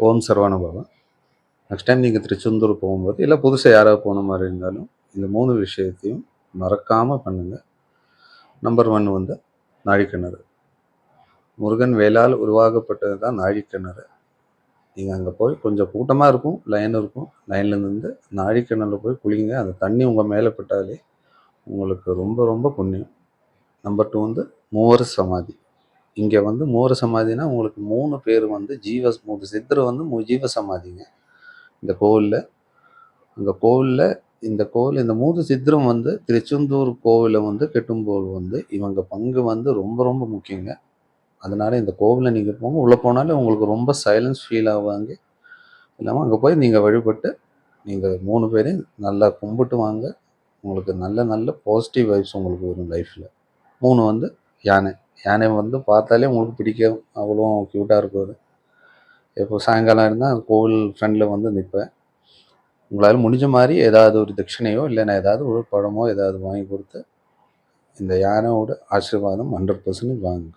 ஓம் Saravana Pawan. Next time நீங்கள் திருச்செந்தூர் போகும்போது இல்லை புதுசாக யாராவது போன மாதிரி இருந்தாலும் இந்த 3 விஷயத்தையும் மறக்காமல் பண்ணுங்கள். நம்பர் 1 வந்து நாழிக்கிணறு. முருகன் வேலால் உருவாக்கப்பட்டது தான் நாழிக்கிணறு. நீங்கள் அங்கே போய் கொஞ்சம் கூட்டமாக இருக்கும், லைன் இருக்கும். லைனில் நின்று நாழிக்கிணறுல போய் குளிங்க. அந்த தண்ணி உங்கள் மேலே பட்டாலே உங்களுக்கு ரொம்ப ரொம்ப புண்ணியம். நம்பர் 2 வந்து மூவர் சமாதி. இங்கே வந்து மூவர் சமாதினா உங்களுக்கு 3 பேர் வந்து 3 சித்தர் வந்து ஜீவ சமாதிங்க இந்த கோவிலில். அந்த கோவிலில் இந்த 3 சித்தரும் வந்து திருச்செந்தூர் கோவிலை வந்து கெட்டும்போது வந்து இவங்க பங்கு வந்து ரொம்ப ரொம்ப முக்கியங்க. அதனால இந்த கோவிலில் நீங்கள் போங்க, உள்ளே போனாலே உங்களுக்கு ரொம்ப சைலன்ஸ் ஃபீல் ஆவாங்க. இல்லாமல் அங்கே போய் நீங்கள் வழிபட்டு நீங்கள் 3 பேரையும் நல்லா கும்பிட்டு வாங்க. உங்களுக்கு நல்ல நல்ல பாசிட்டிவ் வைப்ஸ் உங்களுக்கு வரும் லைஃப்பில். 3 வந்து யானை. யானை வந்து பார்த்தாலே உங்களுக்கு பிடிக்கும், அவ்வளோ க்யூட்டாக இருக்கும். இப்போ சாயங்காலம் இருந்தால் கோவில் ஃப்ரெண்டில் வந்து நிற்பேன். உங்களால் முடிஞ்ச மாதிரி ஏதாவது ஒரு தட்சிணையோ இல்லைன்னா ஏதாவது ஒரு பழமோ ஏதாவது வாங்கி கொடுத்து இந்த யானையோட ஆசீர்வாதம் 100% வாங்க.